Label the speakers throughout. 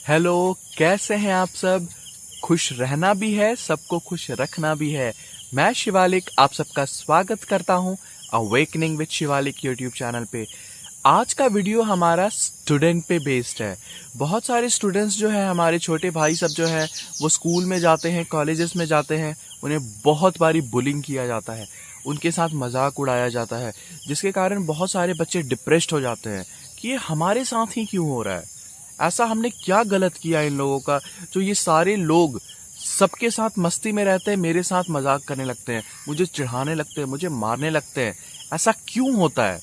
Speaker 1: Hello, कैसे हैं आप सब। खुश रहना भी है, सबको खुश रखना भी है। मैं शिवालिक आप सबका स्वागत करता हूं awakening with Shivalik YouTube channel पे। आज का वीडियो हमारा स्टूडेंट पे बेस्ड है। बहुत सारे स्टूडेंट्स जो है, हमारे छोटे भाई सब जो है, वो स्कूल में जाते हैं, कॉलेजेस में जाते हैं, उन्हें बहुत बारी बुलिंग किया जाता है, उनके साथ मजाक उड़ाया जाता है, जिसके कारण बहुत सारे बच्चे डिप्रेस्ड हो जाते हैं कि ये हमारे साथ ही क्यों हो रहा है। ऐसा हमने क्या गलत किया इन लोगों का जो ये सारे लोग सबके साथ मस्ती में रहते हैं, मेरे साथ मजाक करने लगते हैं, मुझे चिढ़ाने लगते हैं, मुझे मारने लगते हैं। ऐसा क्यों होता है?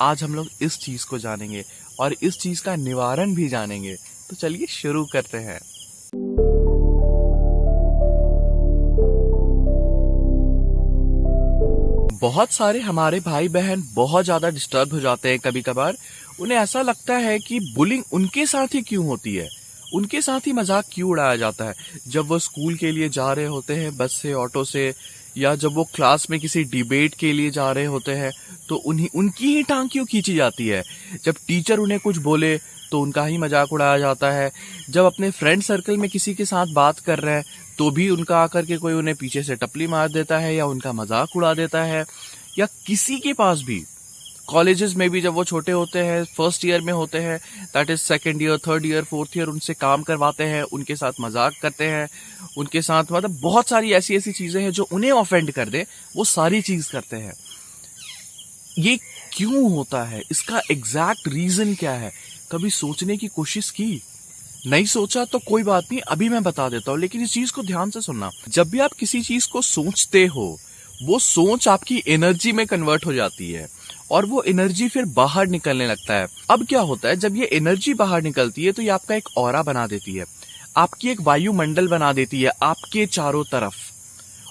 Speaker 1: आज हम लोग इस चीज को जानेंगे और इस चीज का निवारण भी जानेंगे। तो चलिए शुरू करते हैं। बहुत सारे हमारे भाई बहन बहुत ज्यादा डिस्टर्ब हो जाते हैं कभी कभार। उन्हें ऐसा लगता है कि बुलिंग उनके साथ ही क्यों होती है, उनके साथ ही मजाक क्यों उड़ाया जाता है। जब वो स्कूल के लिए जा रहे होते हैं बस से, ऑटो से, या जब वो क्लास में किसी डिबेट के लिए जा रहे होते हैं तो उनकी ही टांग क्यों खींची जाती है। जब टीचर उन्हें कुछ बोले तो उनका ही मजाक उड़ाया जाता है। जब अपने फ्रेंड सर्कल में किसी के साथ बात कर रहे हैं तो भी उनका आकर के कोई उन्हें पीछे से टपली मार देता है या उनका मजाक उड़ा देता है। या किसी के पास भी कॉलेजेस में भी जब वो छोटे होते हैं, फर्स्ट ईयर में होते हैं, that is second year, third year, fourth year, उनसे काम करवाते हैं, उनके साथ मजाक करते हैं, उनके साथ मतलब बहुत सारी ऐसी ऐसी चीजें हैं जो उन्हें ऑफेंड कर दे, वो सारी चीज करते हैं। ये क्यों होता है, इसका एग्जैक्ट रीजन क्या है? कभी सोचने की कोशिश की? नहीं सोचा तो कोई बात नहीं, अभी मैं बता देता हूँ, लेकिन इस चीज को ध्यान से सुनना। जब भी आप किसी चीज को सोचते हो, वो सोच आपकी एनर्जी में कन्वर्ट हो जाती है और वो एनर्जी फिर बाहर निकलने लगता है। अब क्या होता है, जब ये एनर्जी बाहर निकलती है तो ये आपका एक ऑरा बना देती है, आपकी एक वायुमंडल बना देती है आपके चारों तरफ।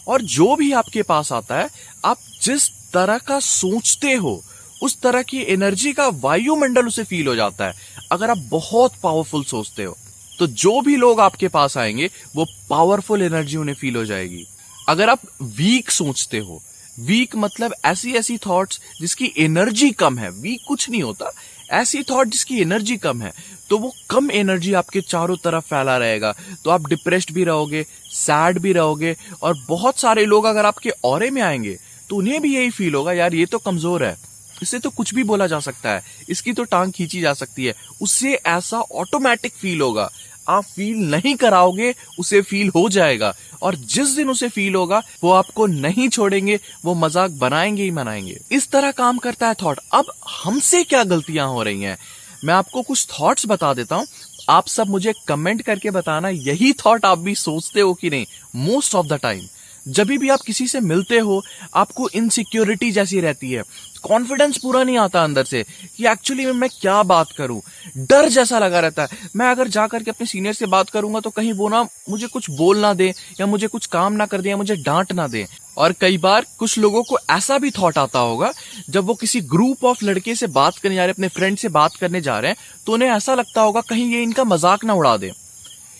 Speaker 1: और जो भी आपके पास आता है, आप जिस तरह का सोचते हो उस तरह की एनर्जी का वायुमंडल उसे फील हो जाता है। अगर आप बहुत पावरफुल सोचते हो तो जो भी लोग आपके पास आएंगे वो पावरफुल एनर्जी उन्हें फील हो जाएगी। अगर आप वीक सोचते हो, वीक मतलब ऐसी ऐसी थॉट्स जिसकी एनर्जी कम है, वीक कुछ नहीं होता, ऐसी थॉट जिसकी एनर्जी कम है, तो वो कम एनर्जी आपके चारों तरफ फैला रहेगा। तो आप डिप्रेस्ड भी रहोगे, सैड भी रहोगे, और बहुत सारे लोग अगर आपके ऑरे में आएंगे तो उन्हें भी यही फील होगा, यार ये तो कमजोर है, इससे तो कुछ भी बोला जा सकता है, इसकी तो टांग खींची जा सकती है। उससे ऐसा ऑटोमेटिक फील होगा, आप फील नहीं कराओगे, उसे फील हो जाएगा, और जिस दिन उसे फील होगा वो आपको नहीं छोड़ेंगे, वो मजाक बनाएंगे ही बनाएंगे। इस तरह काम करता है थॉट। अब हमसे क्या गलतियां हो रही हैं, मैं आपको कुछ थॉट्स बता देता हूं, आप सब मुझे कमेंट करके बताना यही थॉट आप भी सोचते हो कि नहीं। मोस्ट ऑफ द टाइम जब भी आप किसी से मिलते हो, आपको इनसिक्योरिटी जैसी रहती है, कॉन्फिडेंस पूरा नहीं आता अंदर से कि एक्चुअली में मैं क्या बात करूं, डर जैसा लगा रहता है। मैं अगर जाकर के अपने सीनियर से बात करूंगा तो कहीं वो ना मुझे कुछ बोल ना दे, या मुझे कुछ काम ना कर दे, या मुझे डांट ना दे। और कई बार कुछ लोगों को ऐसा भी थॉट आता होगा, जब वो किसी ग्रुप ऑफ लड़के से बात करने जा रहे हैं, अपने फ्रेंड से बात करने जा रहे हैं, तो उन्हें ऐसा लगता होगा कहीं ये इनका मजाक ना उड़ा दे।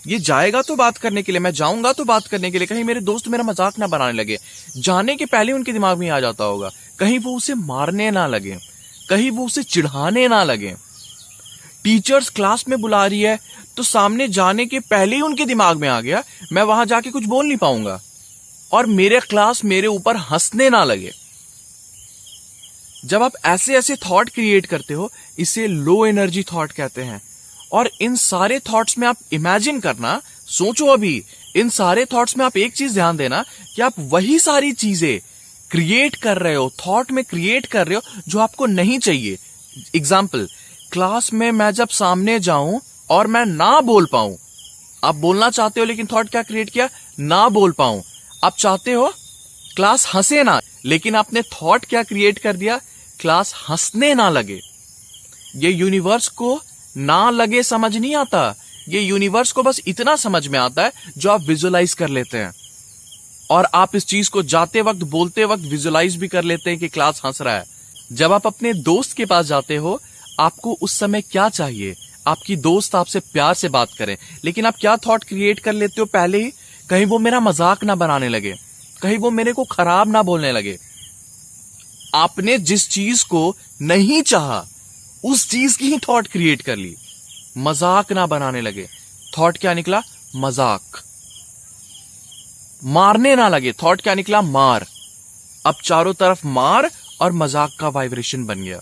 Speaker 1: ये जाएगा तो बात करने के लिए, मैं जाऊंगा तो बात करने के लिए, कहीं मेरे दोस्त मेरा मजाक ना बनाने लगे। जाने के पहले उनके दिमाग में आ जाता होगा, कहीं वो उसे मारने ना लगे, कहीं वो उसे चिढ़ाने ना लगे। टीचर्स क्लास में बुला रही है तो सामने जाने के पहले ही उनके दिमाग में आ गया, मैं वहां जाके कुछ बोल नहीं पाऊंगा, और मेरे क्लास मेरे ऊपर हंसने ना लगे। जब आप ऐसे ऐसे थॉट क्रिएट करते हो, इसे लो एनर्जी थॉट कहते हैं। और इन सारे थॉट्स में आप इमेजिन करना, सोचो अभी, इन सारे थॉट्स में आप एक चीज ध्यान देना कि आप वही सारी चीजें क्रिएट कर रहे हो, थॉट में क्रिएट कर रहे हो जो आपको नहीं चाहिए। एग्जाम्पल, क्लास में मैं जब सामने जाऊं और मैं ना बोल पाऊं, आप बोलना चाहते हो लेकिन थॉट क्या क्रिएट किया, ना बोल पाऊं। आप चाहते हो क्लास हंसे ना, लेकिन आपने थॉट क्या क्रिएट कर दिया, क्लास हंसने ना लगे। ये यूनिवर्स को ना लगे समझ नहीं आता, ये यूनिवर्स को बस इतना समझ में आता है जो आप विजुअलाइज कर लेते हैं, और आप इस चीज को जाते वक्त, बोलते वक्त विजुअलाइज भी कर लेते हैं कि क्लास हंस रहा है। जब आप अपने दोस्त के पास जाते हो, आपको उस समय क्या चाहिए, आपकी दोस्त आपसे प्यार से बात करें, लेकिन आप क्या थॉट क्रिएट कर लेते हो पहले ही, कहीं वो मेरा मजाक ना बनाने लगे, कहीं वो मेरे को खराब ना बोलने लगे। आपने जिस चीज को नहीं चाहा उस चीज की ही थॉट क्रिएट कर ली। मजाक ना बनाने लगे। थॉट क्या निकला? मजाक। मारने ना लगे। थॉट क्या निकला? मार। अब चारों तरफ मार और मजाक का वाइब्रेशन बन गया।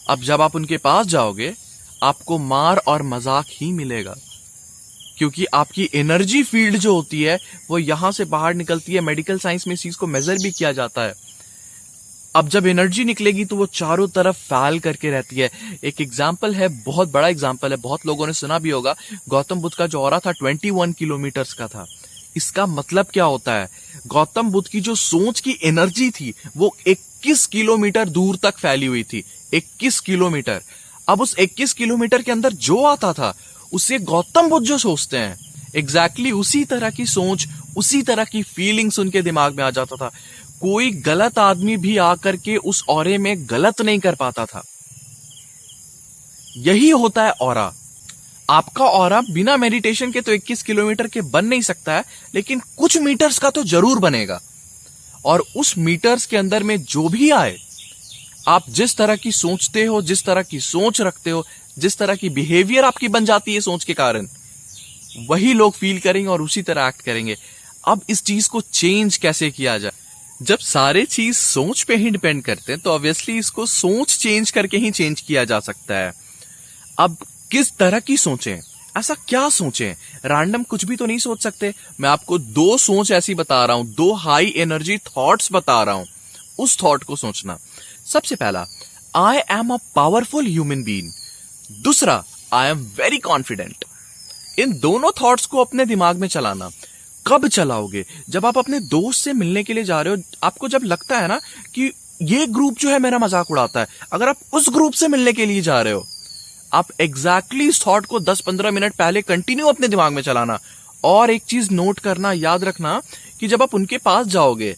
Speaker 1: अब जब आप उनके पास जाओगे आपको मार और मजाक ही मिलेगा, क्योंकि आपकी एनर्जी फील्ड जो होती है वो यहां से बाहर निकलती है। मेडिकल साइंस में इस चीज को मेजर भी किया जाता है। अब जब एनर्जी निकलेगी तो वो चारों तरफ फैल करके रहती है। एक एग्जाम्पल है, बहुत बड़ा एग्जाम्पल है, बहुत लोगों ने सुना भी होगा। गौतम बुद्ध का जो ऑरा था 21 किलोमीटर्स का था। इसका मतलब क्या होता है? गौतम बुद्ध की जो सोच की एनर्जी थी वो 21 किलोमीटर दूर तक फैली हुई थी। 21 किलोमीटर। अब उस 21 किलोमीटर के अंदर जो आता था उसे गौतम बुद्ध जो सोचते हैं एग्जैक्टली उसी तरह की सोच, उसी तरह की फीलिंग्स उनके दिमाग में आ जाता था। कोई गलत आदमी भी आकर के उस ऑरे में गलत नहीं कर पाता था। यही होता है ऑरा। आपका ऑरा बिना मेडिटेशन के तो 21 किलोमीटर के बन नहीं सकता है, लेकिन कुछ मीटर्स का तो जरूर बनेगा। और उस मीटर्स के अंदर में जो भी आए, आप जिस तरह की सोचते हो, जिस तरह की सोच रखते हो, जिस तरह की बिहेवियर आपकी बन जाती है सोच के कारण, वही लोग फील करेंगे और उसी तरह एक्ट करेंगे। अब इस चीज को चेंज कैसे किया जाए? जब सारे चीज सोच पे ही डिपेंड करते हैं तो ऑब्वियसली इसको सोच चेंज करके ही चेंज किया जा सकता है। अब किस तरह की सोचें? ऐसा क्या सोचें? रैंडम कुछ भी तो नहीं सोच सकते। मैं आपको 2 सोच ऐसी बता रहा हूं, 2 हाई एनर्जी थॉट्स बता रहा हूं। उस थॉट को सोचना। सबसे पहला, I am a powerful human being. दूसरा, आई एम वेरी कॉन्फिडेंट। इन दोनों थॉट्स को अपने दिमाग में चलाना। कब चलाओगे? जब आप अपने दोस्त से मिलने के लिए जा रहे हो, आपको जब लगता है ना कि ये ग्रुप जो है मेरा मजाक उड़ाता है, अगर आप उस ग्रुप से मिलने के लिए जा रहे हो, आप एग्जैक्टली इस थॉट को 10-15 मिनट पहले कंटिन्यू अपने दिमाग में चलाना। और एक चीज नोट करना, याद रखना कि जब आप उनके पास जाओगे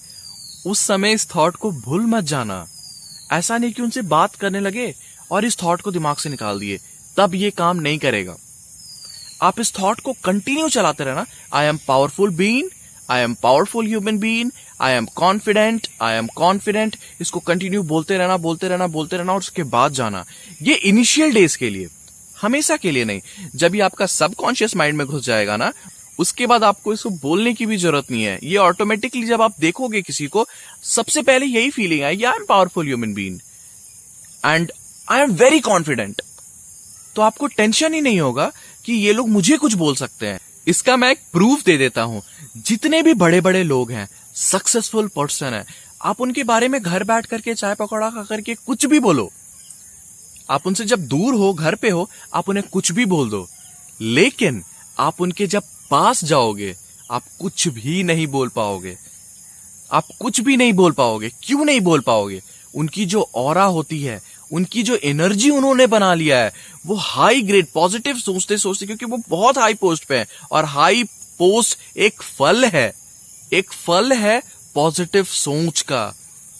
Speaker 1: उस समय इस थॉट को भूल मत जाना। ऐसा नहीं कि उनसे बात करने लगे और इस थॉट को दिमाग से निकाल दिए, तब ये काम नहीं करेगा। आप इस थॉट को कंटिन्यू चलाते रहना। I am powerful being, I am powerful human being, I am confident, I am confident. इसको कंटिन्यू बोलते रहना, बोलते रहना, बोलते रहना और उसके बाद जाना। ये इनिशियल डेज के लिए, हमेशा के लिए नहीं। जब ये आपका सबकॉन्शियस माइंड में घुस जाएगा ना, उसके बाद आपको इसको बोलने की भी जरूरत नहीं है। ये ऑटोमेटिकली जब आप देखोगे किसी को, सबसे पहले यही फीलिंग आएगी, I am powerful human being and I am very confident. तो आपको टेंशन ही नहीं होगा कि ये लोग मुझे कुछ बोल सकते हैं। इसका मैं एक प्रूफ दे देता हूं। जितने भी बड़े बड़े लोग हैं, सक्सेसफुल पर्सन है, आप उनके बारे में घर बैठ करके चाय पकौड़ा खा करके कुछ भी बोलो। आप उनसे जब दूर हो, घर पे हो, आप उन्हें कुछ भी बोल दो, लेकिन आप उनके जब पास जाओगे आप कुछ भी नहीं बोल पाओगे। आप कुछ भी नहीं बोल पाओगे। क्यों नहीं बोल पाओगे? उनकी जो ऑरा होती है, उनकी जो एनर्जी उन्होंने बना लिया है, वो हाई ग्रेड पॉजिटिव सोचते सोचते, क्योंकि वो बहुत हाई पोस्ट पे है और हाई पोस्ट एक फल है, एक फल है पॉजिटिव सोच का।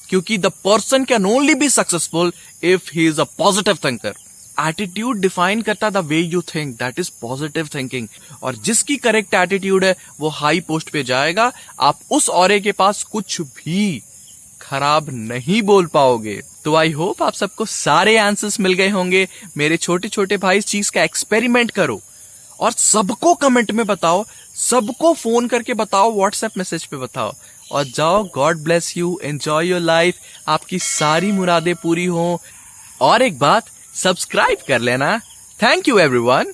Speaker 1: क्योंकि the person can only be successful if he is a positive thinker. Attitude define करता the way you think, that is positive thinking. और जिसकी करेक्ट एटीट्यूड है वो हाई पोस्ट पे जाएगा। आप उस ऑरे के पास कुछ भी खराब नहीं बोल पाओगे। तो आई होप आप सबको सारे आंसर्स मिल गए होंगे। मेरे छोटे छोटे भाई, इस चीज का एक्सपेरिमेंट करो और सबको कमेंट में बताओ, सबको फोन करके बताओ, व्हाट्सएप मैसेज पे बताओ और जाओ। God bless you, enjoy your life, आपकी सारी मुरादें पूरी हो। और एक बात, सब्सक्राइब कर लेना। Thank you everyone.